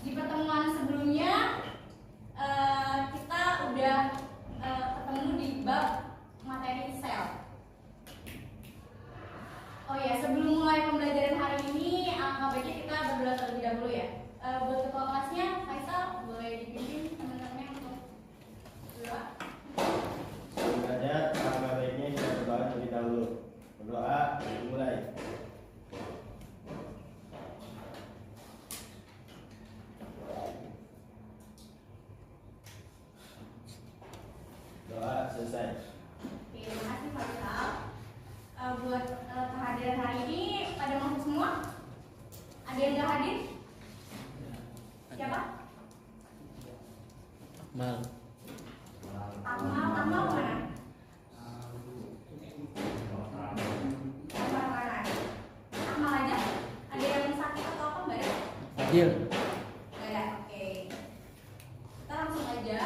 Di pertemuan sebelumnya kita udah ketemu di bab materi sel. Oh ya, sebelum mulai pembelajaran hari ini, baiknya kita berdoa terlebih dahulu ya. Buat ketua kelasnya, Faisal boleh dipimpin teman-temannya untuk berdoa. Sebenarnya alangkah baiknya kita berdoa terlebih dahulu. Berdoa, mulai. Doa selesai. Oke, terima kasih Faisal. Buat kehadiran hari ini pada masuk semua? Ada yang nggak hadir? Siapa? Akmal. Akmal mana? Akmal aja. Ada yang sakit atau apa nggak ada? Adil. Nggak ada. Oke. Kita langsung aja.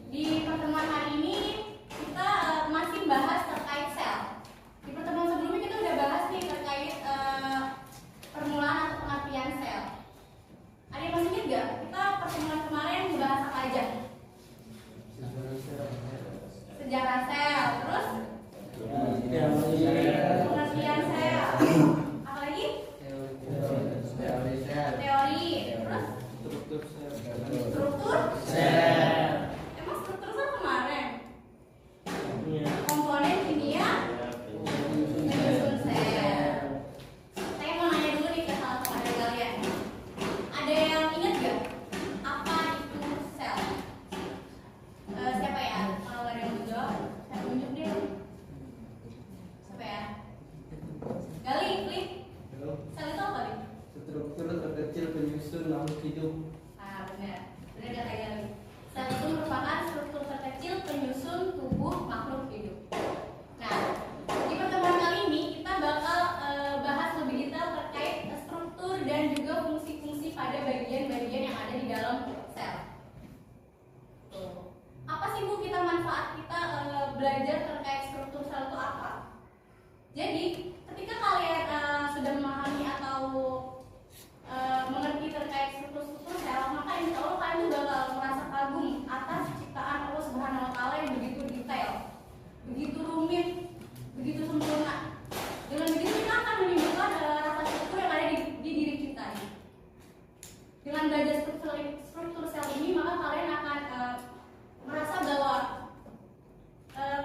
Di pertemuan hari ini kita masih bahas terkait sel. Di pertemuan sebelumnya kita udah bahas nih terkait permulaan atau pengertian sel. Ada yang masih ingat nggak? Kita pertemuan kemarin bahas apa aja? Sejarah sel, terus pengertian sel, apa lagi? Teori, terus struktur Sel. Emang struktur sel kemarin? Komponen kimia penyusun sel. Saya mau nanya dulu nih ke salah satu dari kalian. Ada yang ingat gak apa itu sel? Siapa ya? Kalau ada yang mau jawab, saya tunjuk deh. Siapa ya? Gali, klik. Sel itu apa nih? Struktur terkecil penyusun makhluk hidup. Benar. Benar kata Gali. Sel itu merupakan struktur terkecil penyusun tubuh makhluk hidup. Nah, di pertemuan kali ini kita bakal bahas lebih detail terkait struktur dan juga fungsi-fungsi pada bagian-bagian yang ada di dalam sel. Tuh. Apa sih Bu manfaat kita belajar terkait struktur sel itu apa? Jadi, ketika kalian sudah memahami atau mengerti terkait struktur sel, maka insya Allah kalian tuh bakal merasa kagum atas ciptaan Allah Subhanahu Wa Taala yang begitu detail, begitu rumit, begitu sempurna. Dengan begitu kita akan menimbulkan rasa syukur yang ada di diri kita. Dengan belajar struktur sel ini, maka kalian akan merasa bahwa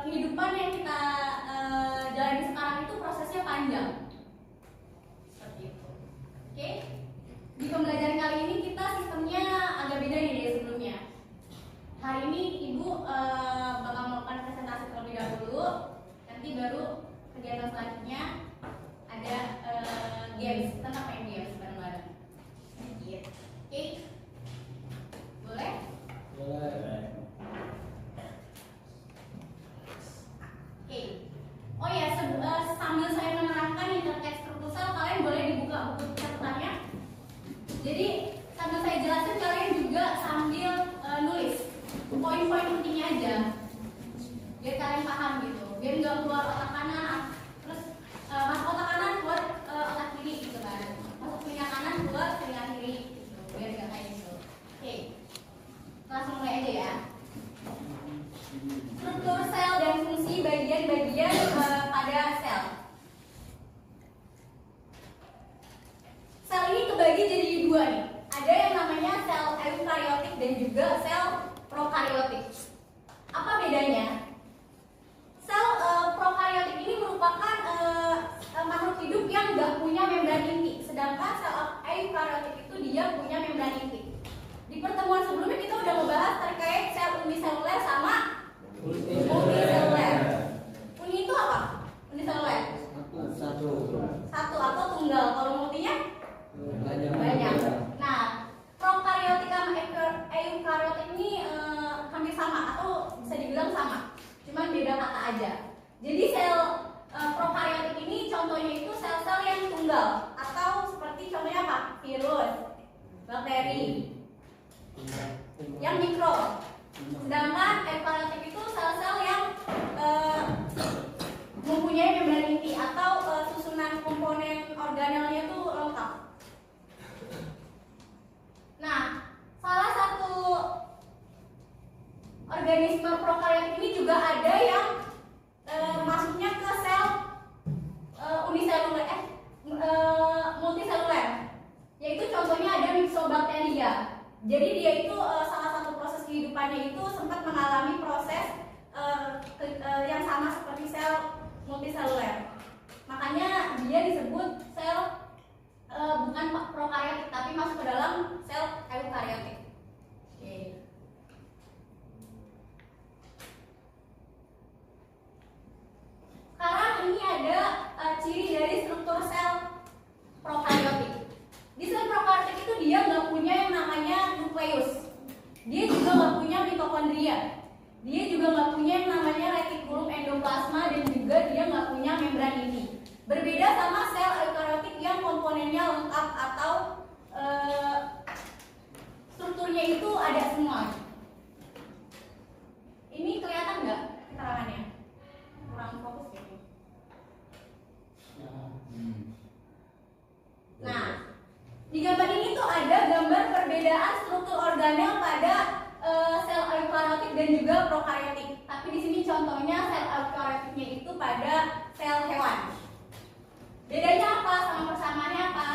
kehidupan yang kita jalani sekarang itu prosesnya panjang. Seperti itu. Oke? Di pembelajaran kali ini kita sistemnya agak beda nih dari sebelumnya. Hari ini Ibu bakal melakukan presentasi terlebih dahulu. Nanti baru kegiatan selanjutnya ada games. Kita ngapain games bareng-bareng? Sedikit. Oke? Boleh? Boleh. Oke. Oh ya, sambil saya menerangkan yang terkait struktur sel, kalian boleh dibuka buku catatannya. Jadi sambil saya jelasin, kalian juga sambil nulis poin-poin pentingnya aja, biar kalian paham gitu, biar nggak keluar otak kanan, terus masuk otak kanan keluar otak kiri gitu kan, masuk telinga kanan keluar telinga kiri gitu, biar nggak kayak gitu. Oke, langsung mulai aja ya. Struktur sel dan fungsi bagian-bagian pada sel. Sel ini kebagi jadi dua nih. Ada yang namanya sel eukariotik dan juga sel prokariotik. Apa bedanya? Sel prokariotik ini merupakan makhluk hidup yang nggak punya membran inti, sedangkan sel eukariotik itu dia punya membran inti. Di pertemuan sebelumnya kita udah membahas terkait sel uniseluler sama multiseluler. aja. Jadi sel prokaryotik ini contohnya itu sel-sel yang tunggal atau seperti contohnya apa? Virus, bakteri, yang mikro. Sedangkan eukaryotik itu sel-sel yang mempunyai membran inti atau susunan komponen organelnya itu lengkap. Nah, salah satu organisme prokaryotik ini juga ada yang masuknya ke sel uniseluler, multiseluler, yaitu contohnya ada Myxobacteria. Jadi dia itu salah satu proses kehidupannya itu sempat mengalami proses yang sama seperti sel multiseluler. Makanya dia disebut sel bukan prokaryotik tapi masuk ke dalam sel eukaryotik. Oke. Sekarang ini ada ciri dari struktur sel prokaryotik. Di sel prokaryotik itu dia nggak punya yang namanya nukleus. Dia juga nggak punya mitokondria. Dia juga nggak punya yang namanya retikulum endoplasma dan juga dia nggak punya membran inti. Berbeda sama sel eukaryotik yang komponennya lengkap atau strukturnya itu ada semua. Ini kelihatan nggak keterangannya? Kurang fokus gitu. Nah, di gambar ini tuh ada gambar perbedaan struktur organel pada sel eukaryotik dan juga prokaryotik. Tapi di sini contohnya sel eukaryotiknya itu pada sel hewan. Bedanya apa sama persamaannya apa?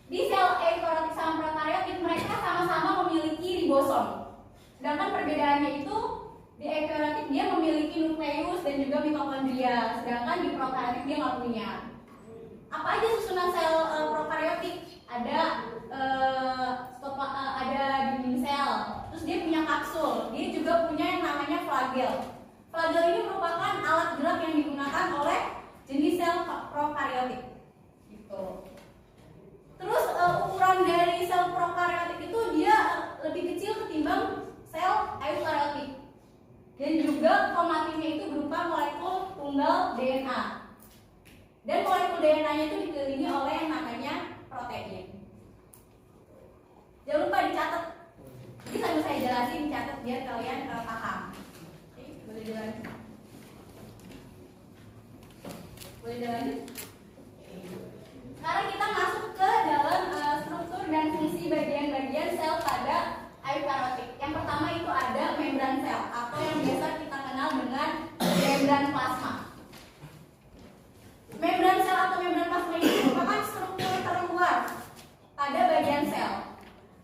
Di sel eukaryotik sama prokaryotik mereka sama-sama memiliki ribosom. Sedangkan perbedaannya itu di eukaryotik dia memiliki nukleus dan juga mitokondria, sedangkan di prokaryotik dia nggak punya. Apa aja susunan sel prokaryotik? Ada ada dinding sel, terus dia punya kapsul, dia juga punya yang namanya flagel. Flagel ini merupakan alat gerak yang digunakan oleh jenis sel prokaryotik. Gitu. Terus ukuran dari sel prokaryotik itu dia lebih kecil ketimbang sel eukaryotik. Dan juga kromatinnya itu berupa molekul tunggal DNA. Dan molekul DNA-nya itu dikelilingi oleh yang namanya protein. Jangan lupa dicatat. Ini sambil saya jelasin, dicatat biar kalian paham. Oke, boleh dilanjut. Boleh dilanjut. Sekarang kita masuk ke dalam struktur dan fungsi bagian-bagian sel pada eukaryotik. Yang pertama itu ada membran sel atau yang biasa kita kenal dengan membran plasma. Membran sel atau membran plasma ini merupakan struktur terluar pada bagian sel.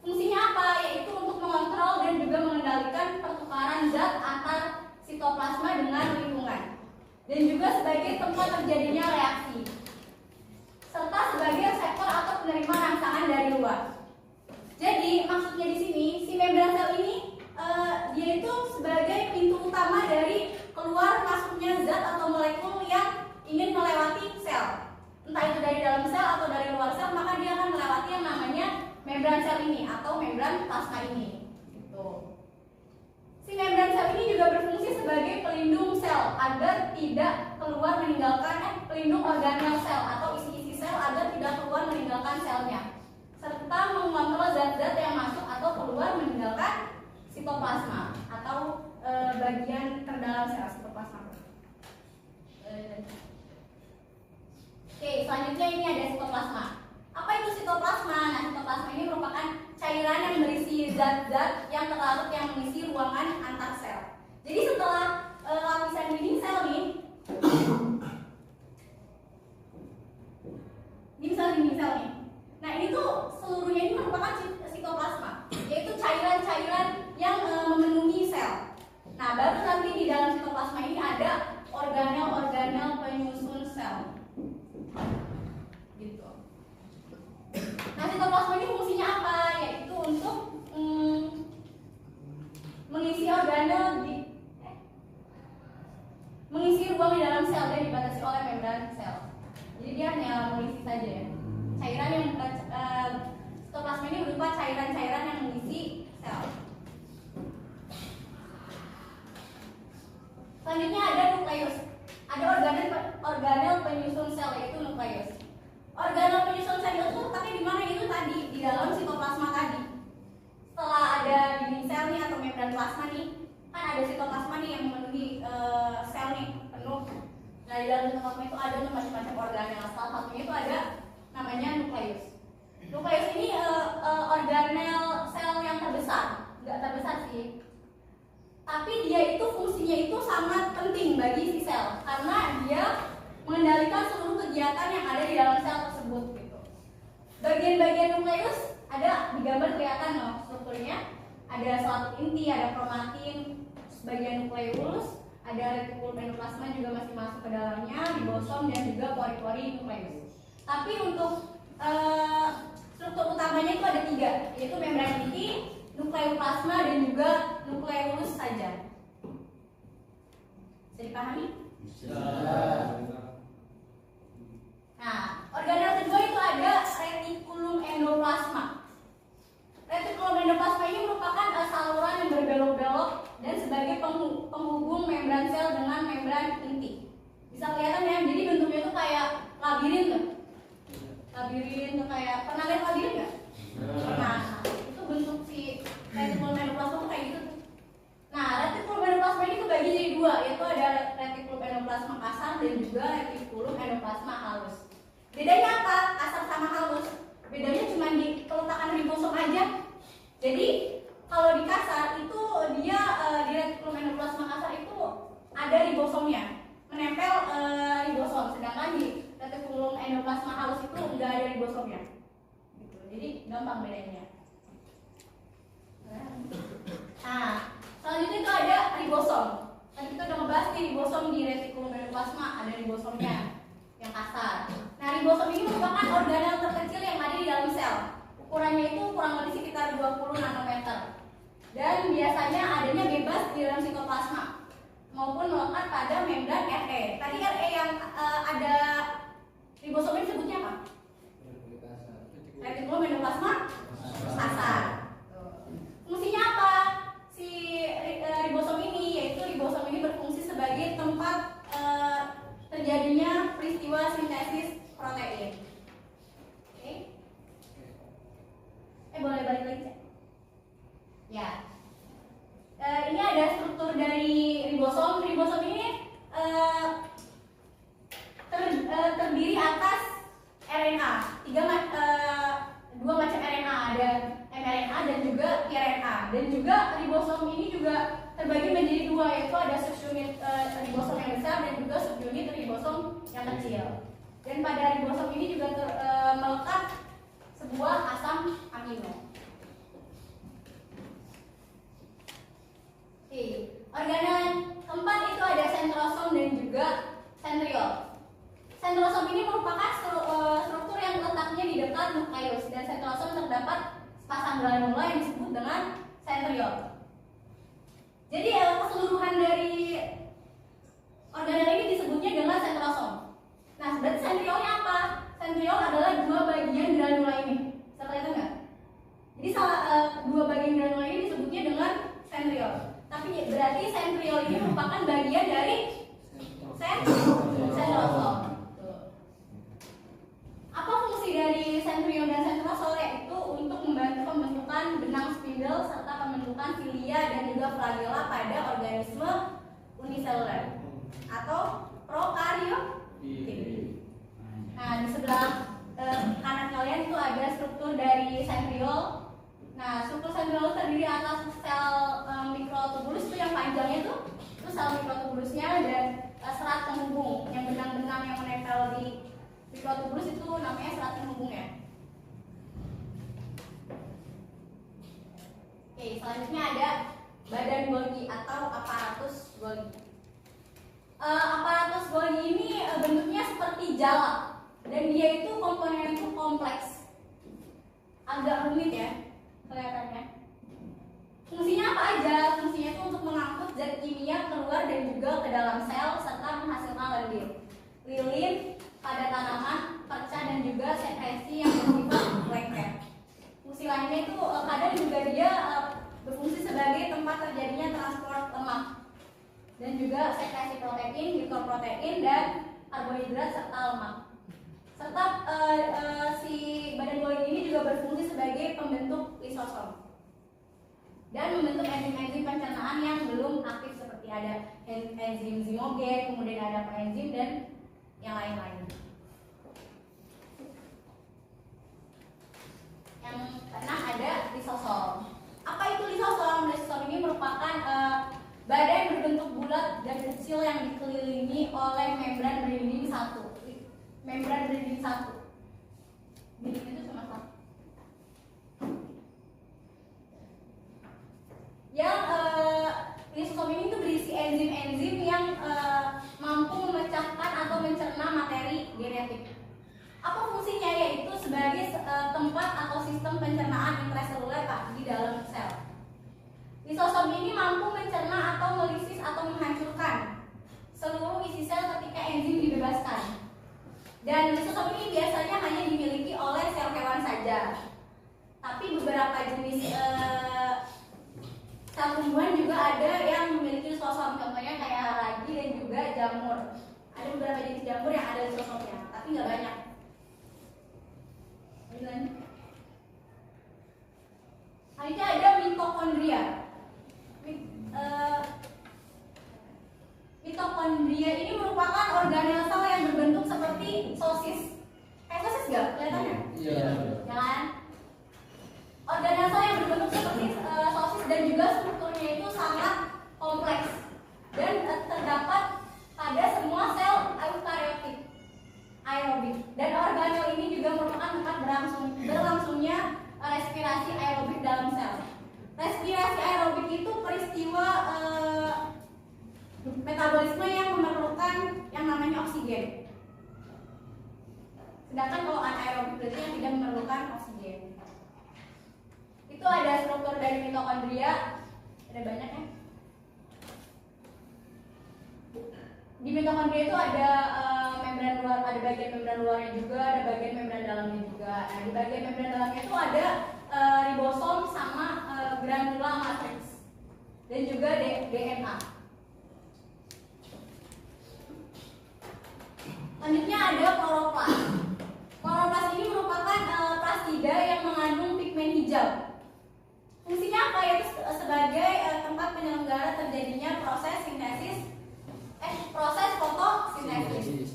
Fungsinya apa? Yaitu untuk mengontrol dan juga mengendalikan pertukaran zat antar sitoplasma dengan lingkungan, dan juga sebagai tempat terjadinya reaksi, serta sebagai reseptor atau penerima rangsangan dari luar. Jadi maksudnya di sini si membran sel ini dia itu sebagai pintu utama dari keluar masuknya zat atau molekul yang ingin melewati sel, entah itu dari dalam sel atau dari luar sel, maka dia akan melewati yang namanya membran sel ini atau membran plasma ini. Gitu. Si membran sel ini juga berfungsi sebagai pelindung sel agar tidak keluar meninggalkan pelindung organel sel atau isi-isi sel agar tidak keluar meninggalkan selnya, serta mengontrol zat-zat yang masuk atau keluar meninggalkan sitoplasma atau bagian terdalam sel sitoplasma. Oke, selanjutnya ini ada sitoplasma. Apa itu sitoplasma? Nah, sitoplasma ini merupakan cairan yang berisi zat-zat yang terlarut yang mengisi ruangan antar sel. Jadi setelah lapisan dinding sel nih, ini misalnya dinding sel nih. Nah, ini tuh seluruhnya ini merupakan sitoplasma, yaitu cairan-cairan yang memenuhi sel. Nah, baru nanti di dalam sitoplasma ini ada organel-organel penyusun sel. Gitu. Nah, sitoplasma ini fungsinya apa? Yaitu untuk mengisi organel mengisi ruang di dalam sel dan dibatasi oleh membran sel. Jadi dia hanya mengisi saja ya. Cairan yang sitoplasma ini berupa cairan-cairan yang mengisi sel. Selanjutnya ada nukleus. Ada organel penyusun sel yaitu nukleus. Organel penyusun sel itu letaknya di mana? Itu tadi di dalam sitoplasma tadi. Setelah ada dinding sel nih atau membran plasma nih, kan ada sitoplasma nih yang memenuhi sel nih penuh. Nah di dalam sitoplasma itu ada macam-macam organel. Salah satunya itu ada namanya nukleus. Nukleus ini organel sel yang terbesar, nggak terbesar sih. Tapi dia itu fungsinya itu sangat penting bagi si sel karena dia mengendalikan seluruh kegiatan yang ada di dalam sel tersebut gitu. Bagian-bagian nukleus ada di gambar kelihatan loh strukturnya. Ada suatu inti, ada kromatin, bagian nukleus, ada retikulum endoplasma juga masih masuk ke dalamnya, ribosom dan juga pori-pori nukleus. Tapi untuk struktur utamanya itu ada 3, yaitu membran inti, nukleoplasma dan juga nukleus saja. Bisa dipahami? Bisa. Nah, organel kedua itu ada retikulum endoplasma. Retikulum endoplasma ini merupakan saluran yang berbelok-belok dan sebagai penghubung membran sel dengan membran inti. Bisa kelihatan ya, jadi bentuknya itu kayak labirin tuh. Labirin tuh kayak, pernah lihat labirin nggak? Nah, itu bentuk si retikulum endoplasma tuh kayak gitu tuh. Nah, retikulum endoplasma ini kebagi jadi 2, yaitu ada retikulum endoplasma kasar dan juga retikulum endoplasma halus. Bedanya apa? Kasar sama halus? Bedanya cuma di peletakan ribosom aja. Jadi kalau di kasar itu dia di retikulum endoplasma kasar itu ada ribosomnya, menempel ribosom. Sedangkan di retikulum endoplasma halus itu nggak ada ribosomnya. Gitu. Jadi gampang bedanya. Nah, selanjutnya itu ada ribosom. Tadi kita udah ngebahas nih ribosom di retikulum endoplasma, ada ribosomnya yang kasar. Nah, ribosom ini merupakan organel terkecil yang ada di dalam sel. Ukurannya itu kurang lebih sekitar 20 nanometer. Dan biasanya adanya bebas di dalam sitoplasma maupun melekat pada membran RE. Tadi RE yang ada ribosom ini sebutnya apa? Retikulum endoplasma kasar. Fungsinya apa? Si ribosom ini, yaitu ribosom ini berfungsi sebagai tempat terjadinya peristiwa sintesis protein. Oke? Boleh balik lagi cek? Ya. Ini ada struktur dari ribosom. Ribosom ini terdiri atas RNA. 2 macam RNA, ada mRNA dan juga tRNA. Dan juga ribosom ini juga terbagi menjadi 2, yaitu ada subunit ribosom yang besar dan juga subunit ribosom yang kecil. Dan pada ribosom ini juga melekat sebuah asam amino. Oke, organel yang keempat itu ada sentrosom dan juga sentriol. Sentrosom ini merupakan struktur yang letaknya di dekat nukleus dan sentrosom terdapat sepasang granula yang disebut dengan sentriol. Jadi keseluruhan dari organel ini disebutnya dengan sentrosom. Nah, berarti sentriolnya apa? Sentriol adalah 2 bagian granula ini. Bisa kelihatan nggak? Jadi 2 bagian granula ini disebutnya dengan sentriol. Tapi berarti sentriol ini merupakan bagian dari sentrosom. Apa fungsi dari sentriol dan sentrosol? Yaitu untuk membantu pembentukan benang spindle serta pembentukan silia dan juga flagella pada organisme uniseluler atau prokaryotik. Nah, di sebelah kanan kalian itu ada struktur dari sentriol. Nah, struktur sentriol terdiri atas sel mikrotubulus itu yang panjangnya itu sel mikrotubulusnya dan serat penghubung yang benang-benang yang menempel di mikrotubulus itu namanya serat penghubung ya. Oke, selanjutnya ada badan Golgi atau aparatus Golgi. Aparatus Golgi ini bentuknya seperti jala dan dia itu komponen itu kompleks, agak rumit ya kelihatannya. Fungsinya apa aja? Fungsinya itu untuk mengangkut zat kimia keluar dan juga ke dalam sel serta menghasilkan lilin pada tanaman, perca dan juga sekresi yang bersifat lengket. Fungsi lainnya itu kadang juga dia berfungsi sebagai tempat terjadinya transport lemak. dan juga sekresi protein, glicoprotein, dan karbohidrat serta lemak. Serta si badan golgi ini juga berfungsi sebagai pembentuk lisosom dan membentuk enzim-enzim pencernaan yang belum aktif seperti ada enzim zimogen, kemudian ada koenzim dan yang lain-lain. Yang keenam ada lisosom. Apa itu lisosom? Lisosom ini merupakan badan berbentuk bulat dan kecil yang dikelilingi oleh membran berdinding satu. Membran berdinding satu. Dinding itu cuma satu. Yang lisosom ini tuh berisi enzim-enzim yang mampu memecahkan atau mencerna materi genetik. Apa fungsinya? Yaitu sebagai tempat atau sistem pencernaan intraseluler di dalam sel. Lisosom ini mampu mencerna atau melisis atau menghancurkan seluruh isi sel ketika enzim dibebaskan. Dan lisosom ini biasanya hanya dimiliki oleh sel hewan saja. Tapi beberapa jenis sel tumbuhan juga ada yang memiliki lisosom. Contohnya kayak ragi dan juga jamur. Ada beberapa jenis jamur yang ada lisosomnya, tapi nggak banyak. Selanjutnya ada mitokondria. Mitokondria ini merupakan organel sel yang berbentuk seperti sosis. Kayak sosis nggak? Kelihatannya? Iya. Ya kan? Organel sel yang berbentuk seperti sosis dan juga strukturnya itu sangat kompleks dan terdapat pada semua sel eukariotik aerobik. Dan organel ini juga merupakan tempat berlangsungnya respirasi aerobik dalam sel. Respirasi aerobik itu peristiwa metabolisme yang memerlukan yang namanya oksigen. Sedangkan kalau anaerobik berarti yang tidak memerlukan oksigen. Itu ada struktur dari mitokondria, ada banyak ya. Di mitokondria itu ada membran luar, ada bagian membran luarnya juga, ada bagian membran dalamnya juga. Nah, di bagian membran dalamnya itu ada ribosom sama granula matrix dan juga DNA. Selanjutnya ada kloroplas. Kloroplas ini merupakan plastida yang mengandung pigmen hijau. Fungsinya apa? Yaitu sebagai tempat penyelenggara terjadinya proses fotosintesis.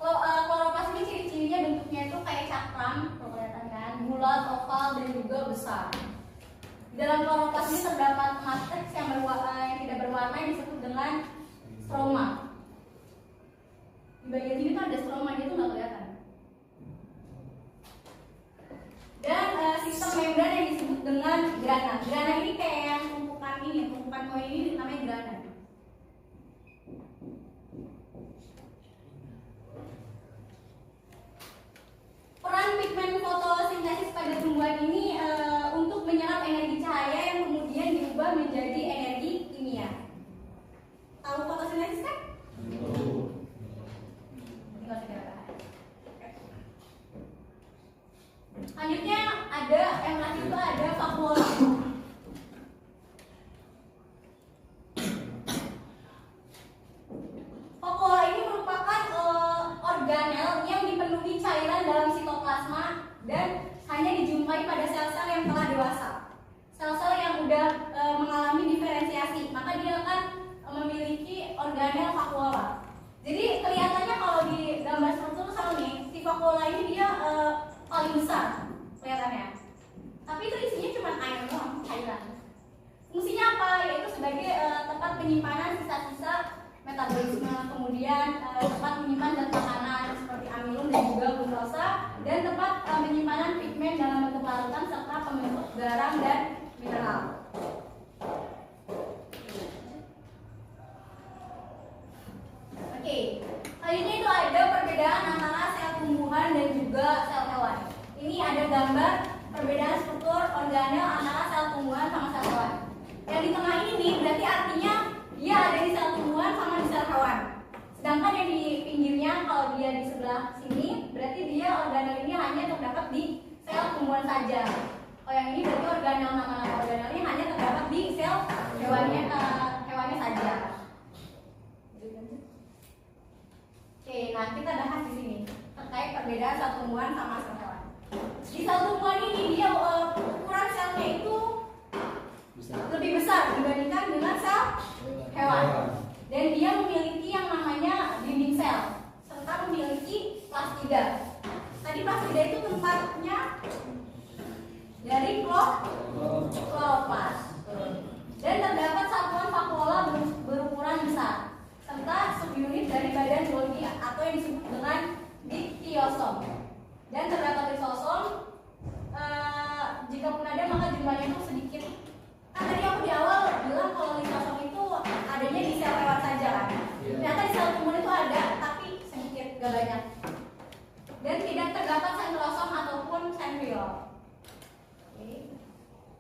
Kloroplas ini ciri-cirinya bentuknya itu kayak cakram, kelihatan kan, bulat, oval dan juga besar. Di dalam kloroplas ini terdapat matriks yang tidak berwarna yang disebut dengan stroma. Di bagian sini tuh ada stroma, dia tuh nggak kelihatan. Dan sistem membran yang disebut dengan grana. Grana ini kayak yang tumpukan koin ini namanya grana. Peran pigmen fotosintesis pada tumbuhan ini untuk menyerap energi cahaya yang kemudian diubah menjadi energi kimia. Tahu fotosintesis kan? Selanjutnya ada yang terakhir itu ada vakuola. Vakuola ini merupakan organel yang dipenuhi cairan dalam sitoplasma dan hanya dijumpai pada sel-sel yang telah dewasa. Sel-sel yang sudah mengalami diferensiasi, maka dia akan memiliki organel vakuola. Jadi kelihatannya kalau di gambar struktur sel nih, si vakuola ini dia paling besar kelihatannya. Tapi itu isinya cuma air doang, cairan. Fungsinya apa? Yaitu sebagai tempat penyimpanan sisa-sisa metabolisme, kemudian tempat menyimpan zat makanan seperti amilum dan juga glukosa, dan tempat penyimpanan pigmen dalam bentuk larutan serta pembentuk garam dan mineral. Oke, selanjutnya itu ada perbedaan antara sel tumbuhan dan juga sel hewan. Ini ada gambar perbedaan struktur organel antara sel tumbuhan sama sel hewan. Yang di tengah ini berarti artinya dia ada di sel tumbuhan sama di sel hewan. Sedangkan yang di pinggirnya kalau dia di sebelah sini berarti dia organel ini hanya terdapat di sel tumbuhan saja. Oh yang ini berarti organel, nama-nama organel ini hanya terdapat di sel hewannya saja. perbedaan sel tumbuhan sama sel hewan. Di sel tumbuhan ini dia ukuran selnya itu lebih besar dibandingkan dengan sel hewan. Dan dia memiliki yang namanya dinding sel serta memiliki plastida. Tadi plastida itu tempatnya dari kloroplas. Dan terdapat satuan vakuola berukuran besar serta subunit dari badan Golgi atau yang disebut dengan diktiosom. Dan terdapat lisosom. Jika pun ada maka jumlahnya itu sedikit. Kan tadi aku di awal bilang kalau lisosom itu adanya di sel hewan saja kan. Ternyata di sel tumbuhan itu ada tapi sedikit, gak banyak. Dan tidak terdapat sentrosom ataupun sentriol.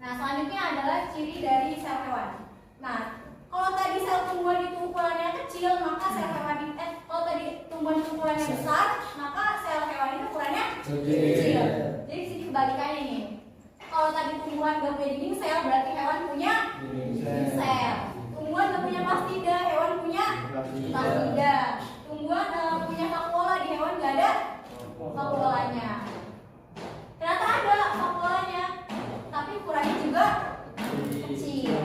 Nah, selanjutnya adalah ciri dari sel hewan. Nah, kalau tadi sel tumbuhan itu ukurannya kecil, maka sel hewan kalau tadi tumbuhan itu ukurannya besar, maka sel hewan itu ukurannya kecil. Jadi di sini kebalikannya nih. Kalau tadi tumbuhan gak punya dinding sel, berarti hewan punya dinding sel. Tumbuhan gak punya plastida, hewan punya plastida. Tumbuhan punya vakuola, di hewan gak ada vakuolanya. Ternyata ada vakuolanya, tapi ukurannya juga kecil.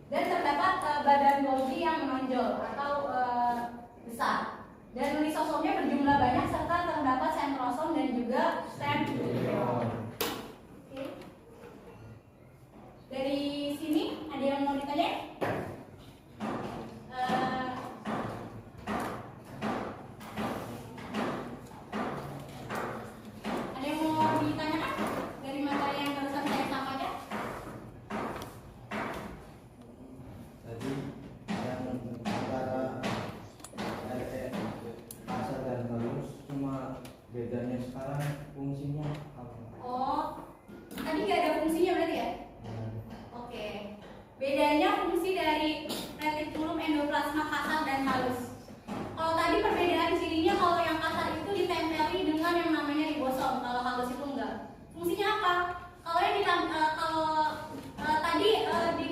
Dan terdapat badan Golgi yang menonjol atau besar. Dan lisosomnya berjumlah banyak serta terdapat sentrosom dan juga sentriol. Oke. Dari sini ada yang mau ditanya? Ada yang mau ditanyakan dari materi yang barusan saya sampaikan? Tadi yang antara kasar dan halus cuma bedanya sekarang fungsinya apa? Oh, tadi nggak ada fungsinya berarti ya? Oke. Bedanya fungsi dari retikulum endoplasma kasar dan halus. Kalau tadi perbedaan cirinya, kalau yang kasar itu ditempeli dengan yang namanya ribosom, kalau halus itu enggak. Fungsinya apa? Kalau yang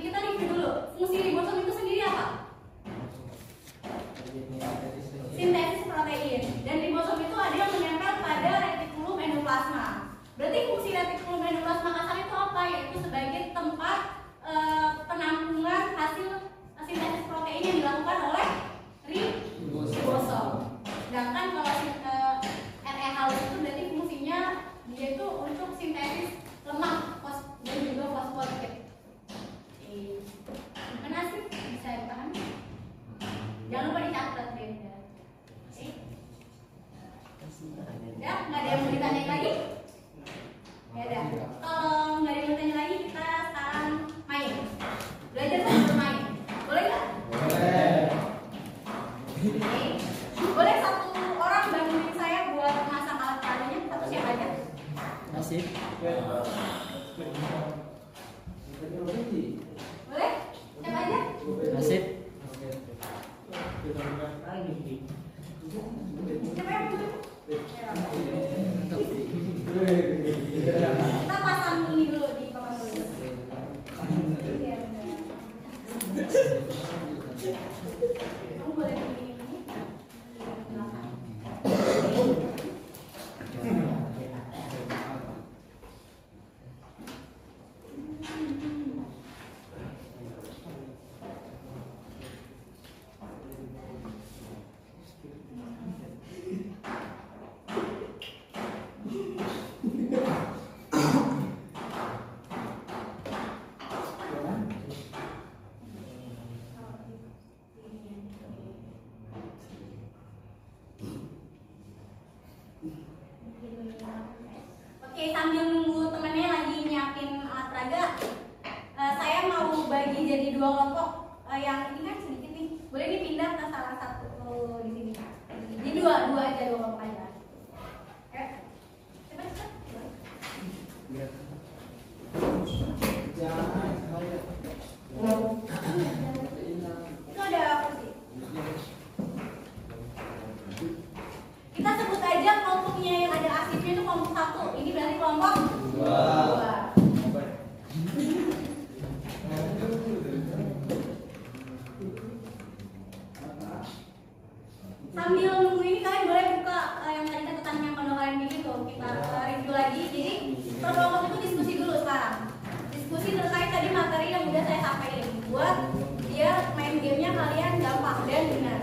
kita review dulu. Fungsi ribosom itu sendiri apa? Sintesis protein. Dan ribosom itu ada yang menempel pada retikulum endoplasma. Berarti fungsi retikulum endoplasma kasar itu apa? Yaitu sebagai tempat penampungan hasil sintesis protein yang dilakukan oleh ribosom. Sedangkan kalau RE halus itu berarti fungsinya dia itu untuk sintesis lemak dan juga fosfolipid. Gimana sih? Bisa dipahami? Jangan lupa dicatat deh. Ya, nggak ada yang mau ditanya lagi? Ya udah. Kalau nggak ada yang mau ditanya lagi, kita sekarang main. Belajar sambil bermain. Boleh nggak? Boleh. Oke. Boleh satu orang bantuin saya buat masang alat peragamnya? Satu siapa aja? Nasib. Boleh? Siapa aja? Nasib. Siapa yang butuh? Kita pasang ini dulu di papan tulis. Iya, benar. Kamu boleh pilih ini. Oke, sambil nunggu temennya lagi nyiapin alat peraga, saya mau bagi jadi dua kelompok. Yang ini kan sedikit nih, boleh dipindah ke salah satu di sini. Jadi dua aja, dua kelompok aja. Cepat. Itu ada kursi. Kita sebut aja kelompoknya yang ada asifnya itu kelompok 1. Ini berarti kelompok 2. Sambil nunggu ini kalian boleh buka yang tadi catatan yang kalau kalian bikin tuh kita review lagi. Jadi per kelompok itu diskusi dulu sekarang. Diskusi terkait tadi materi yang udah saya sampaikan buat biar main gamenya kalian gampang dan benar.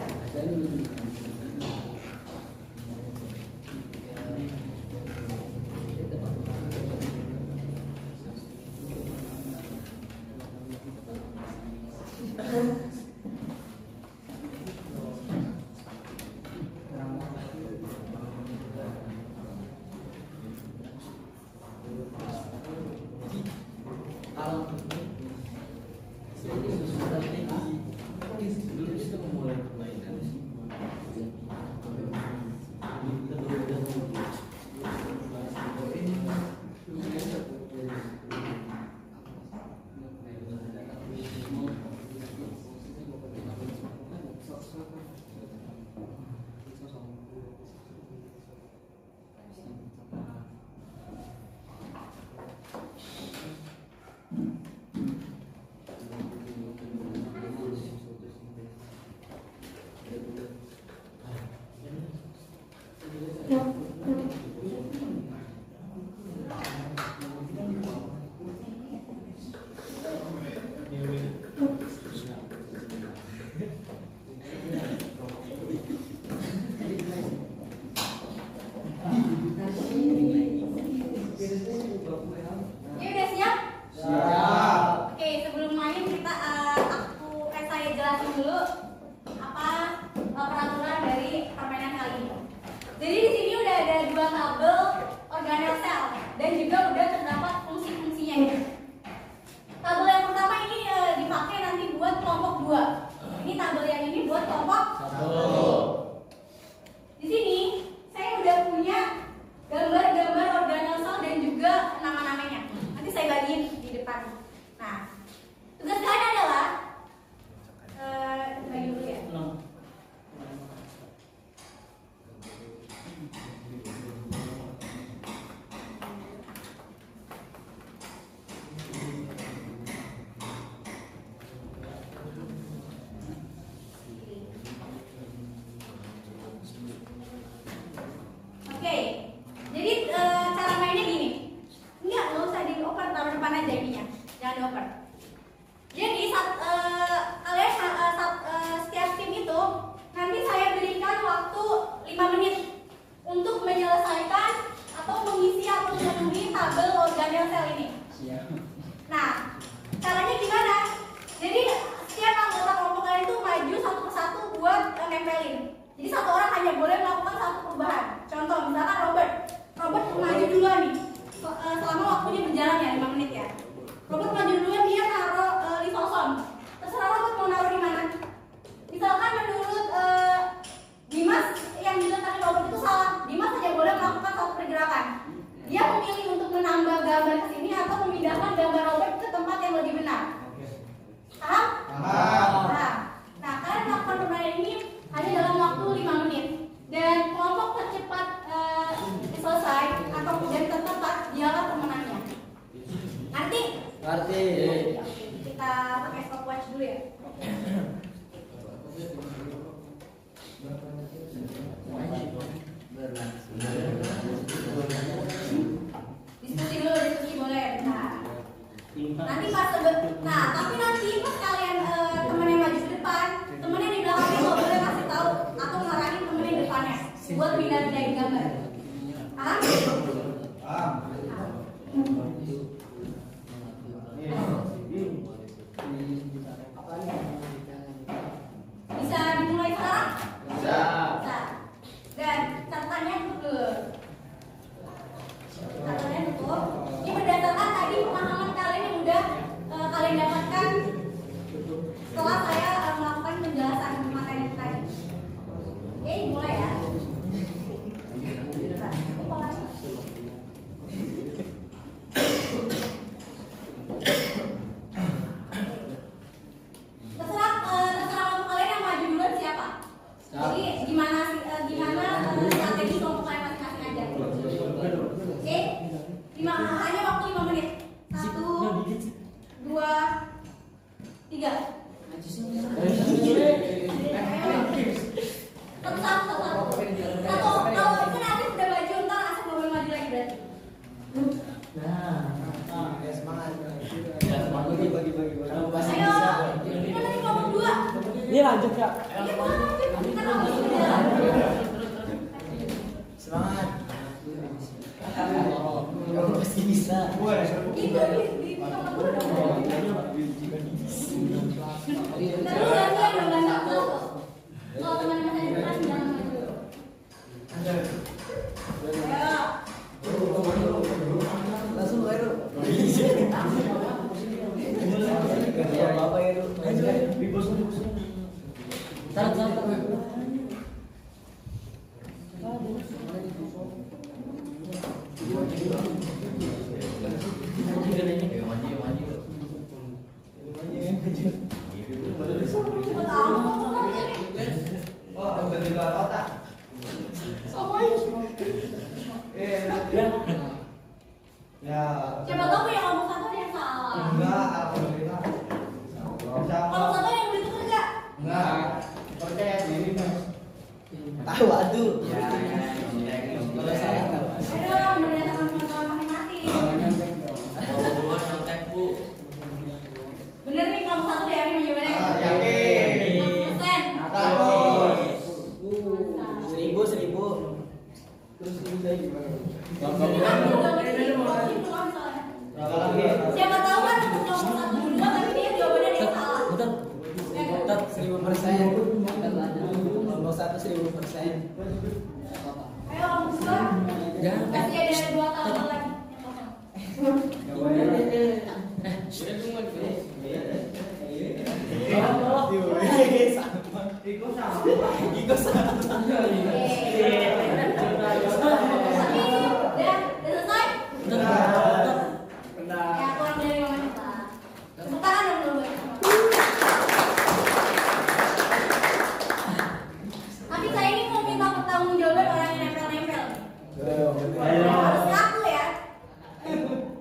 Itu di tempat guru dong. Terus gantian dong ganti satu. Kalau teman-teman saya di depan jangan maju. Langsung ayo. Siapa tahu yang kelompok satu ada yang salah. Enggak, alhamdulillah. Kelompok satu yang beli itu enggak? Enggak. Percaya diri mas. Tahu aduh. Kalau saya tahu. Aduh, berdasarkan pengetahuan masing-masing. Bener nih kelompok satu ya ini jawabannya. Yakin. 100%. Takut. 1000. Terus ini saya gimana? Siapa tahu kan untuk kelompok satu dua tapi dia jawabannya dia salah. Betul. Tetap 1000%. Nomor 1 1000%. Ayo kelompok dua. Jangan. Masih ada 2 tahun lagi. Tapi udah selesai. Ya kurang dari 5 menit lah. Tepuk tangan dong dulu. Tapi saya ini mau minta pertanggungjawaban orang yang nempel-nempel. Harus ngaku ya.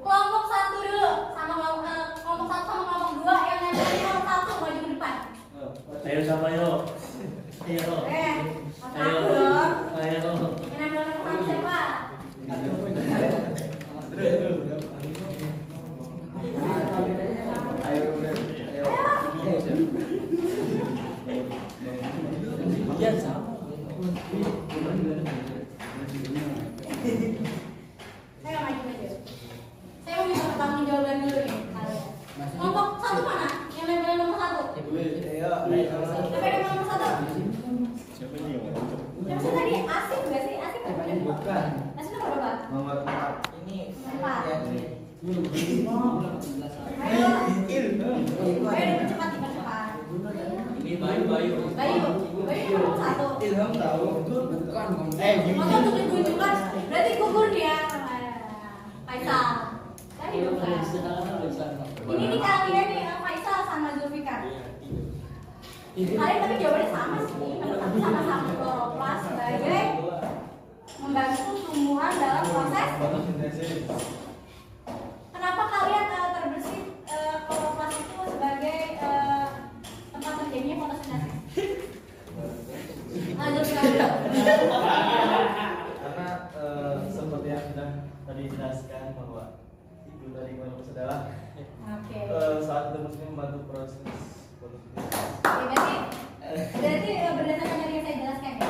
Kelompok satu dulu sama kelompok satu sama kelompok dua yang nempelnya nomor satu maju ke depan. Ayo siapa yo? Ayo. Mas aku dong. Ayo. Yang nempel nomor satu siapa? Iya sama. Saya maju. Saya mau minta pertanggungjawaban dulu nih kalian. Kelompok satu mana? Yang nempel nomor satu. Nempel nomor satu. Siapa ini yang ngomong? Yang saya tadi Asif nggak sih? Asif kan bener? Bukan. Asif nomor berapa? Nomor 4. Ini Empat. yang ini. Ayo. Ayo cepat. Ini Bayu. Bayu nomor satu. Ilham tahu. Bukan. Masa untuk ditunjukkan berarti gugur dia. Faisal. Tadi bukan. Ini nih kalian nih Faisal sama Zulfikar. Kalian tapi jawabannya sama sih. Tapi sama-sama Chloroplast sebagai membantu tumbuhan dalam proses. Kenapa kalian terbersih Chloroplast itu sebagai tempat terjadinya fotosintesis? Lanjut Karena seperti yang sudah tadi dijelaskan bahwa itu dari Chloroplast adalah Oke. saat itu mesti membantu proses fotosintesis. Berarti berdasarkan dari yang saya jelaskan ya.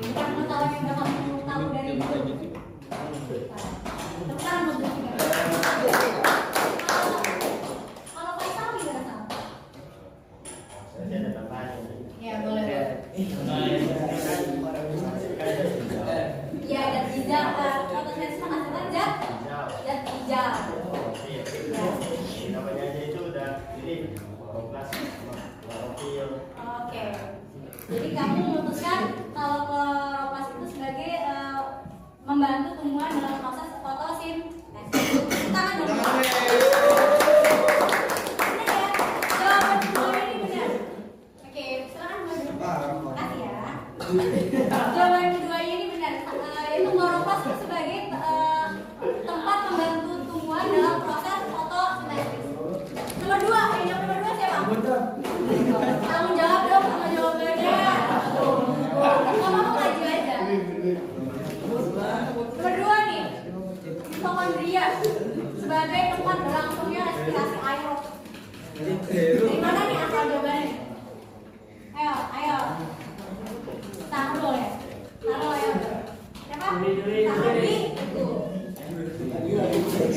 Bukan pengetahuan yang kamu tahu dari buku. Sekarang mau juga. Kalau Faisal gimana Sal? Saya ada tambahan. Ya boleh. Ya ada hijau. Fotosintesis menghasilkan zat hijau. Namanya aja itu udah ini Chloroplast sama klorofil. Oke. Jadi kamu memutuskan kalau Chloroplast itu sebagai membantu tumbuhan dalam proses fotosintesis. Tangan dong. Benar ya? Jawaban kedua ini benar. Oke, silakan Mas. Kasih ya. Jawaban kedua ini benar. Itu Chloroplast itu sebagai tempat membantu tumbuhan dalam proses fotosintesis. Nomor 2, yang nomor 2 siapa? Tanggung jawab dong sama jawabannya. Kamu maju aja. Nomor 2 nih, mitokondria sebagai tempat berlangsungnya respirasi aerob. Dari mana nih asal jawabannya? Ayo. Taruh ya. Taruh ayo. Siapa? Taruh di itu.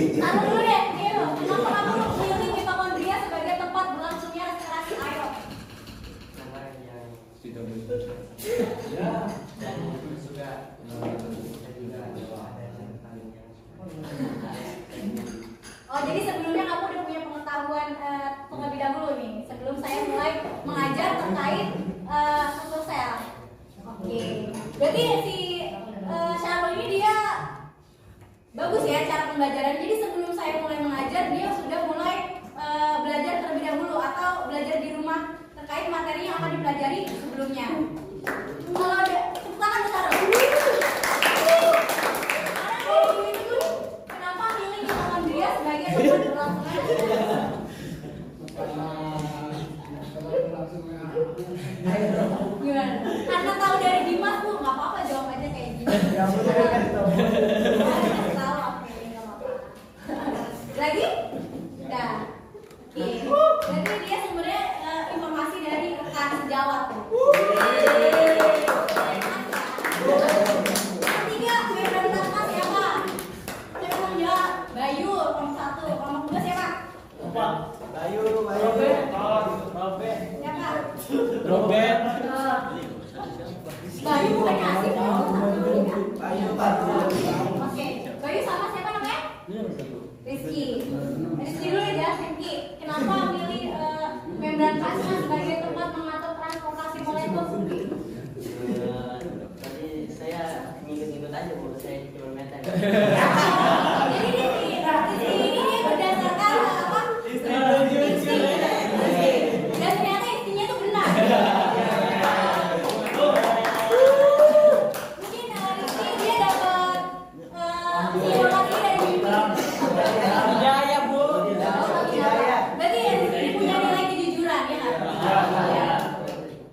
Taruh dulu deh, Gio. Kenapa kamu memilih mitokondria sebagai tempat berlangsungnya respirasi? Ayo. Nama yang Sudah betul. ya dan juga juga ada tentang yang Oh, jadi sebelumnya kamu udah punya pengetahuan terlebih dahulu nih, sebelum saya mulai mengajar terkait struktur sel. Oke. Berarti si Syarul ini dia bagus ya cara pembelajaran. Jadi sebelum saya mulai mengajar, dia sudah mulai belajar terlebih dahulu atau belajar di rumah terkait materi yang akan dipelajari sebelumnya. Kalau ada, tepuk tangan untuk Syarul. Karena dari itu kenapa pilih mitokondria sebagai tempat berlangsungnya? Gimana? Karena tahu dari Dimas tuh nggak apa-apa, jawab aja kayak gini. Tahu, oke, nggak apa-apa. Lagi? Udah. Oke. Berarti dia sumbernya informasi dari rekan sejawat tuh. Ketiga, membran plasma siapa? Siapa yang jawab? Bayu, kelompok 1. Kelompok 2 siapa? Bayu, Siapa? Robert. Bayu bukannya asik ya? Bayu, Oke, Bayu sama siapa namanya? Rizky. Rizky dulu ya, Rizky. Kenapa milih membran plasma sebagai tempat mengatur transportasi molekul? tadi saya ngikut-ngikut aja Bu, saya cuma meta. Jadi Rizky ini dia berdasarkan apa? Insting. Dan ternyata instingnya itu benar. Mungkin Rizky dia dapat informasi dari Hidayah, Bu. berarti Rizky punya nilai kejujuran ya nggak?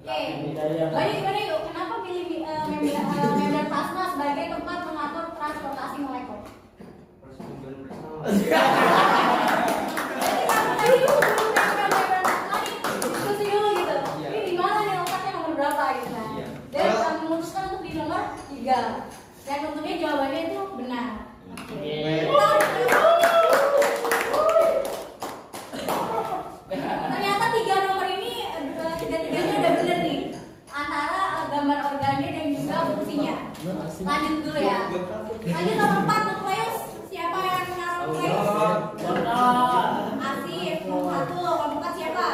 Oke. Bayu gimana yuk? Kenapa pilih membran plasma sebagai tempat mengatur transportasi molekul? Persetujuan bersama. Berarti kamu tadi tuh sebelum membran plasma nih diskusi dulu gitu. Ini di mana nih letaknya nomor berapa gitu kan? Iya. Dan kamu memutuskan untuk di nomor 3. Dan tentunya jawabannya itu benar. Ternyata 3 nomor ini tiga-tiganya udah bener nih antara gambar organnya dan juga fungsinya. Lanjut dulu ya. Lanjut nomor 4 nukleus. Siapa yang kenal nukleus? Asif. Nomor 1 kelompok 4 siapa?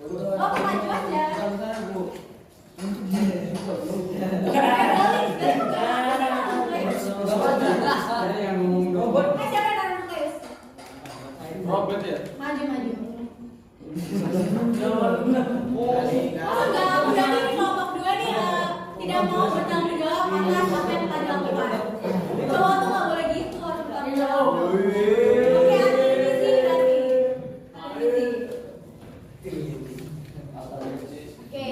Oh, maju aja. Siapa yang kenal nukleus? Robert ya? Maju. Oh enggak, udah nih kelompok 2 nih tidak mau bertanggung jawab atas apa yang tadi lakukan. Cowok tuh nggak boleh gitu, harus bertanggung jawab. Oke, ada revisi berarti. Ada revisi. Oke.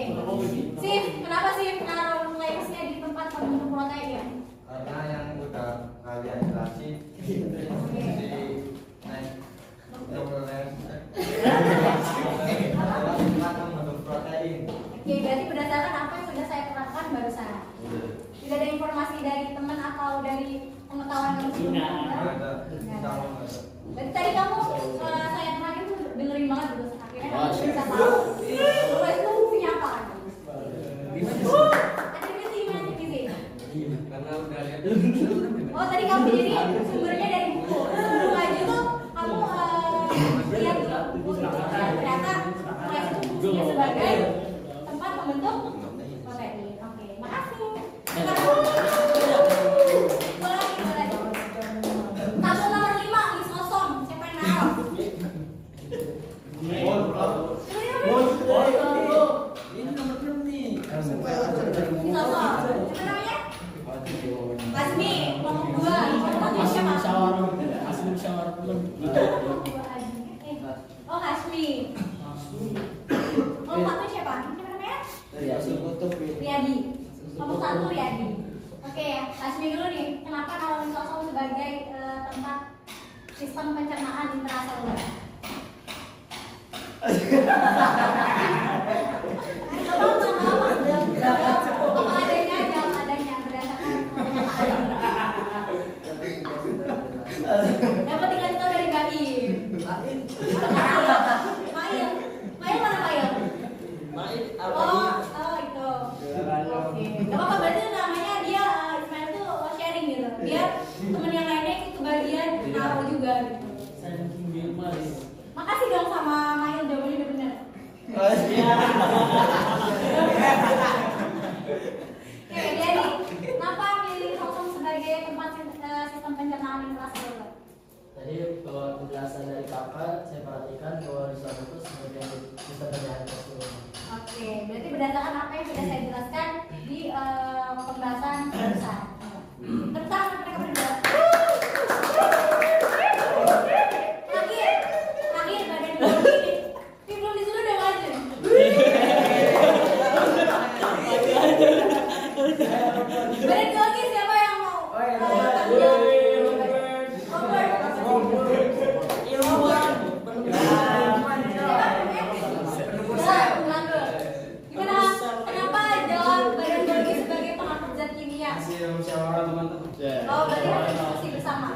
Sif, kenapa sih naruh nukleusnya di tempat pembentuk protein ya? Karena yang udah kalian jelasin si protein. Oke, berarti berdasarkan apa yang sudah saya terangkan barusan. Tidak ada informasi dari teman atau dari pengetahuan kamu sebelumnya? Berarti tadi kamu saya terakhir tuh dengerin banget gitu. Akhirnya kamu bisa tahu bahwa itu fungsinya apa kan? Atribisi gimana atribisi? Karena udah lihat Oh tadi kamu jadi sumbernya dari buku. Sebelum aja tuh kamu lihat buku ternyata flash itu fungsinya sebagai tempat membentuk protein. Oke, makasih. Boleh. Tabel nomor 5 list kosong. Siapa yang naruh? Ini nomor berapa nih? List kosong. Siapa namanya? Asmi, kelompok 2. Kelompok siapa? Asli musyawarah belum. Oh, Hasmi. Kelompok 1 siapa? Siapa namanya? Riyadi. Kelompok 1 Riyadi. Oke, Hasmi dulu nih. Kenapa kalau sosok sebagai tempat sistem pencernaan intraseluler? Apa adanya, jawab adanya berdasarkan dapat 3 Makasih dong sama Mail jawabannya udah benar. Oh iya. Oke, jadi kenapa pilih Hongkong sebagai tempat sistem pencernaan intraseluler? Tadi bahwa penjelasan dari kakak saya perhatikan bahwa di sana itu sebagai sistem pencernaan intraseluler. Oke, berarti berdasarkan apa yang sudah saya jelaskan di pembahasan sebelumnya. Tentang mereka berdua. Terakhir badan biologi ini belum disuruh udah maju. Badan biologi siapa yang mau? Tanggung jawab? Gimana? Kenapa jawab badan biologi sebagai pengangkut zat kimia? Musyawarah teman-teman. Oh, berarti harus diskusi bersama.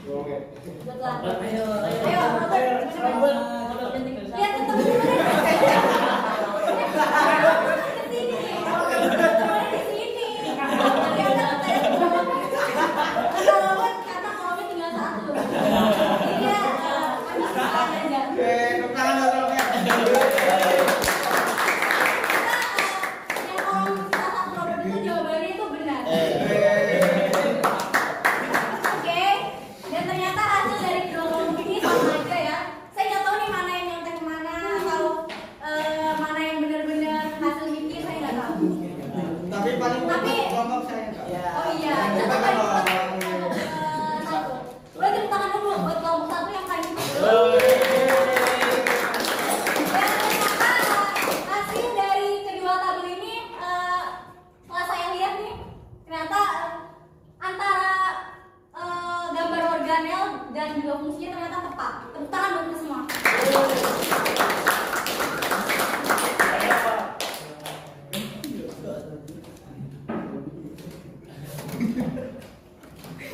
Oke. Betul. Ayo, Ayo, Robert. Lihat ketemu di sini. Di sini. Robert karena Robert tinggal satu. Jadi ya, ambil kesalahan aja. Yang kolom salah satu Robert itu jawabannya itu benar. Oke, dan ternyata hasil dari kedua kelompok ini sama aja ya. Saya nggak tahu nih mana yang nyontek mana atau mana yang benar-benar hasil bikin, saya nggak tahu. Tapi paling Tapi- kelompok saya. Oh iya, contoh paling satu. Boleh tepuk tangan dulu buat kelompok satu yang paling dan ternyata hasil dari kedua tabel ini setelah saya lihat nih ternyata antara gambar organel dan juga fungsinya ternyata tepat. Tepuk tangan buat kita semua.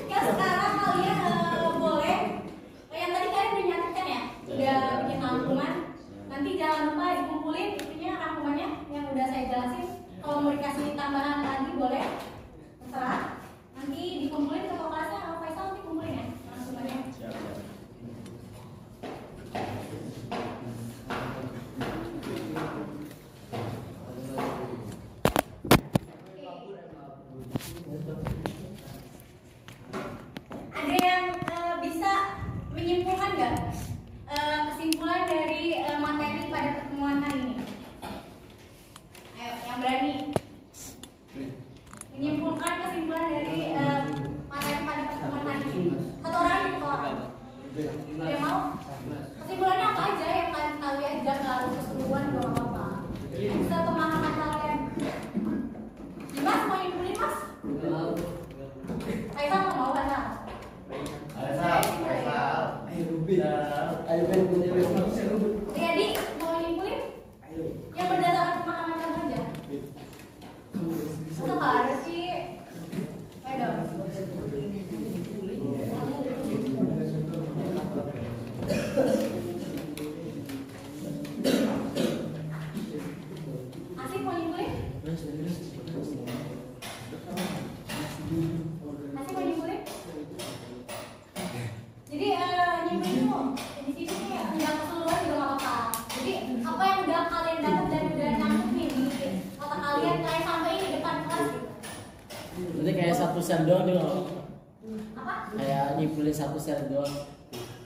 Ya sekarang kalian boleh yang tadi kalian udah nyatetkan ya, udah bikin rangkuman. Nanti jangan lupa dikumpulin itunya rangkumannya yang udah saya jelasin. Kalau mau dikasih tambahan lagi boleh, terserah. Nanti dikumpulin ke kelasnya, kalau Faisal nanti kumpulin ya rangkumannya. Siap, siap. Ada yang bisa menyimpulkan nggak kesimpulan dari materi pada pertemuan hari ini? Ayo, yang berani menyimpulkan kesimpulan dari materi pada pertemuan hari ini. Satu orang itu orang. Ada yang mau? Kesimpulannya apa aja yang kalian jangan lalu keseluruhan gak apa-apa. Bisa pemahaman kalian. Mas mau nyimpulin mas? Faisal nggak mau Faisal? Jadi mau nyimpulin? Yang berdasarkan pemahaman kamu aja. Masa nggak ada sih? Ayo dong. Asik mau nyimpulin? Asik mau nyimpulin? Jadi nyimpulin tuh di sini nggak keseluruhan juga nggak apa-apa. Jadi apa yang udah kalian dapat dan udah nyangkut nih di otak kalian kayak sampai di depan kelas gitu. Berarti kayak satu sel doang nih kalau Apa? kayak nyimpulin satu sel doang.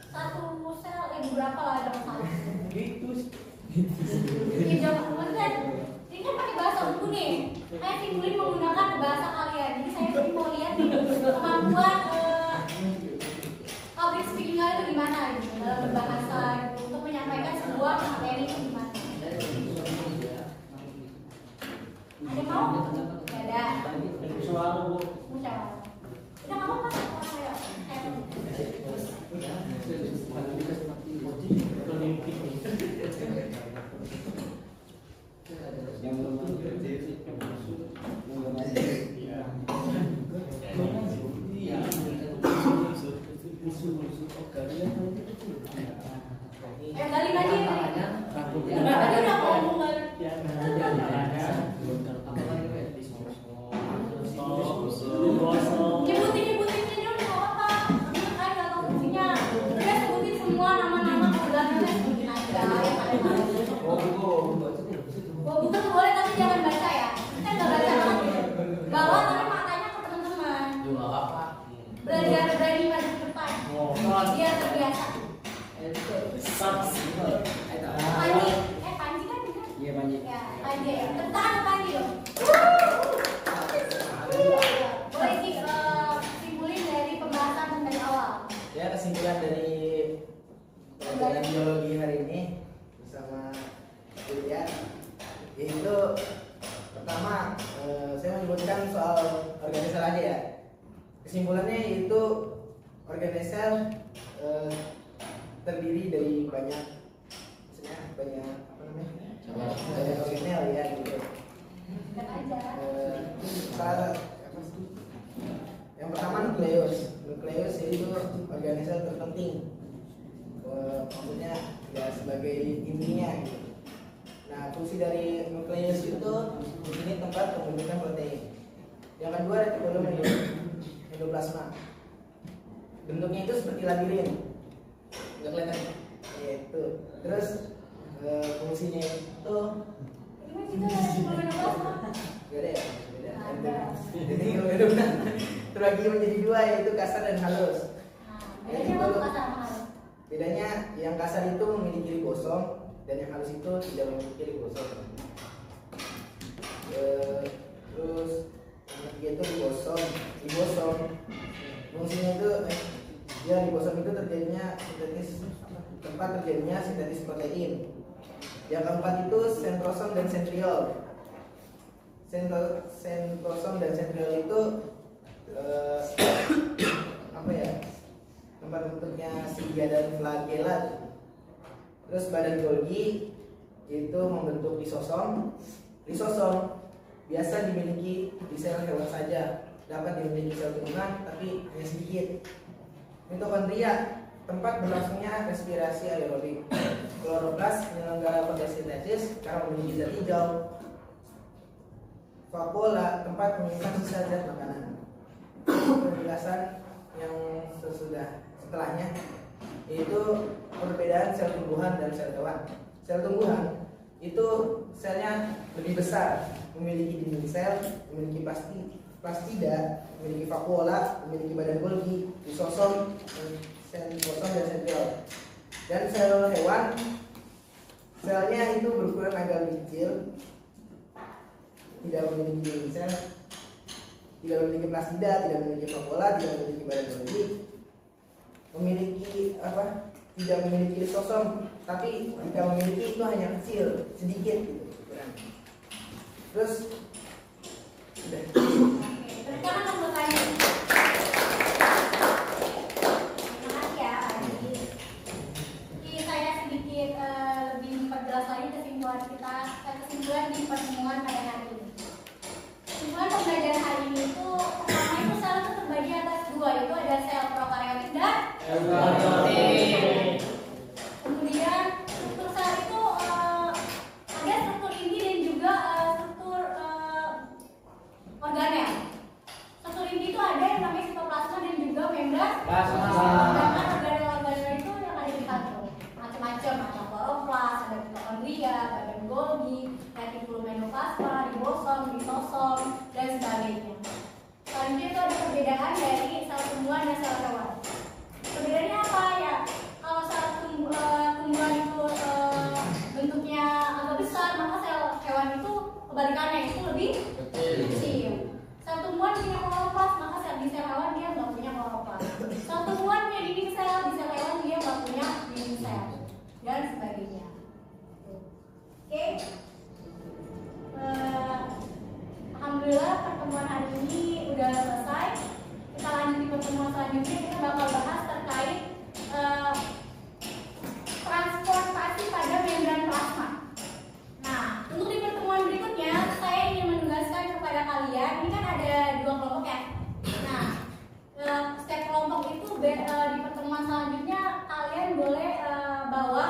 Satu sel berapa lah ada masalah. Iya jangan maksudnya ini kan pakai bahasa buku nih. Saya simpulin menggunakan bahasa kalian. Jadi saya ini mau lihat nih kemampuan public speaking kalian itu gimana gitu dalam berbahasa gitu, untuk menyampaikan sebuah materi itu gimana. Ada mau? Gak ada. Musyawarah. Udah nggak apa-apa. Ayo. Yang belum Gali lagi ya. Tadi udah ngomong kan. Nyebutin nyebutinnya dulu nggak apa-apa. Kan nggak tahu fungsinya. Udah sebutin pertama saya menyebutkan soal organisasi aja ya. Kesimpulannya itu organisasi terdiri dari banyak, maksudnya banyak apa namanya? Banyak organel ya gitu. Dekat aja. Yang pertama nukleus. Nukleus itu organisasi terpenting. Maksudnya ya sebagai intinya gitu. Nah, fungsi dari nukleus itu ini tempat pembentukan protein. Yang kedua retikulum endoplasma. Bentuknya itu seperti labirin. Nggak kelihatan? Itu. Terus fungsinya itu Gimana sih itu retikulum endoplasma? beda ya? Ada. Jadi terbagi menjadi dua, yaitu kasar dan halus. Nah, bedanya apa kasar sama halus? Bedanya yang kasar itu memiliki ribosom dan yang halus itu tidak memiliki ribosom. Terus yang ketiga itu ribosom. Fungsinya itu ribosom itu terjadinya tempat terjadinya sintetis protein. Yang keempat itu sentrosom dan sentriol. Sentrosom dan sentriol itu apa ya? Tempat bentuknya silia dan flagella. Terus badan Golgi itu membentuk lisosom. Lisosom biasa dimiliki di sel hewan saja, dapat dimiliki sel tumbuhan tapi hanya sedikit. Mitokondria, tempat berlangsungnya respirasi aerobik. Kloroplas, penyelenggara fotosintesis karena memiliki zat hijau. Vakuola, tempat menyimpan sisa zat makanan. Penjelasan yang setelahnya yaitu perbedaan sel tumbuhan dan sel hewan. Sel tumbuhan itu selnya lebih besar, memiliki dinding sel, memiliki plastida, memiliki vakuola, memiliki badan Golgi, lisosom, sentrosom dan sentriol. Dan sel hewan, selnya itu berukuran agak kecil, tidak memiliki dinding sel, tidak memiliki plastida, tidak memiliki vakuola, tidak memiliki badan Golgi, memiliki tidak memiliki lisosom, tapi jika memiliki itu hanya kecil, sedikit gitu. Terus udah. Sekarang kamu tanya. Terima kasih ya, Adi. Jadi saya sedikit lebih memperjelas lagi kesimpulan di pertemuan pada hari ini. Kesimpulan pembelajaran hari ini itu pertama itu sel itu terbagi atas dua, itu ada sel prokaryotik dan kemudian struktur sel itu ada struktur inti dan juga struktur organel. Struktur inti itu ada yang namanya sitoplasma dan juga membran. Sedangkan organel-organel itu yang ada di kantong macam-macam, ada kloroplas, ada mitokondria, badan Golgi, retikulum endoplasma, ribosom, lisosom dan sebagainya. Selanjutnya itu ada perbedaan dari sel tumbuhan dan sel hewan. Perbedaannya apa ya? Kalau sel tumbuhan itu bentuknya agak besar, maka sel hewan itu kebalikannya, itu lebih kecil. Sel tumbuhan punya kloroplas, maka di sel hewan dia nggak punya kloroplas. Sel tumbuhan punya dinding sel, di sel hewan dia nggak punya dinding sel, dan sebagainya. Oke. Alhamdulillah pertemuan hari ini udah selesai. Kita lanjut di pertemuan selanjutnya, kita bakal bahas terkait transportasi pada membran plasma. Nah, untuk di pertemuan berikutnya saya ingin menugaskan kepada kalian, ini kan ada dua kelompok ya. Nah, setiap kelompok itu di pertemuan selanjutnya kalian boleh bawa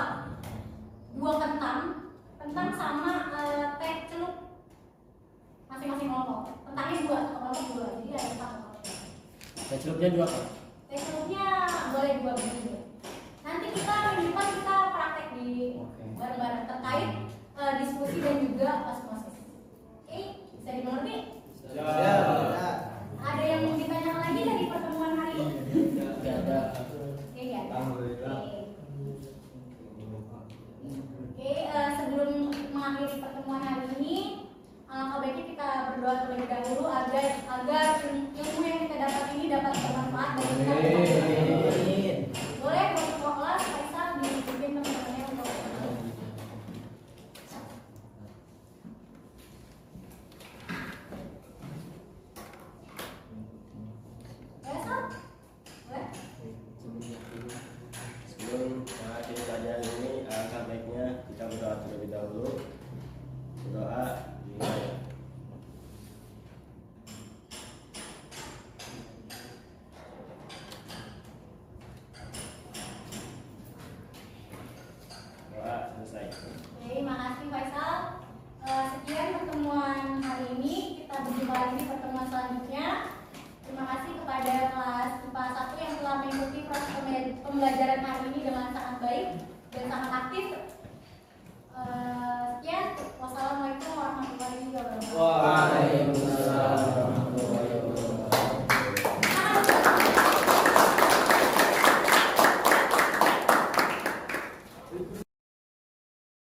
2 kentang sama teh celup masing-masing kelompok. Kentangnya 2, kelompok 2, jadi ada 4 kelompok. Teh celupnya 2 kan? Teh celupnya boleh 2 biji. Nanti kita minggu depan kita praktek di bareng-bareng terkait diskusi dan juga osmosis. Oke, bisa dimengerti? Ya. Ada yang mau ditanyakan lagi dari pertemuan hari ini? Tidak ada. Oke, ya. Alhamdulillah. Oke, sebelum mengakhiri pertemuan hari ini, alangkah baiknya kita berdoa terlebih dahulu agar ilmu yang kita dapat ini dapat bermanfaat bagi kita. Boleh untuk kelas Faisal dipimpin teman-temannya untuk lagi di pertemuan selanjutnya. Terima kasih kepada kelas IPA 1 yang telah mengikuti proses pembelajaran hari ini dengan sangat baik dan sangat aktif. Sekian, wassalamualaikum warahmatullahi wabarakatuh. Waalaikumsalam.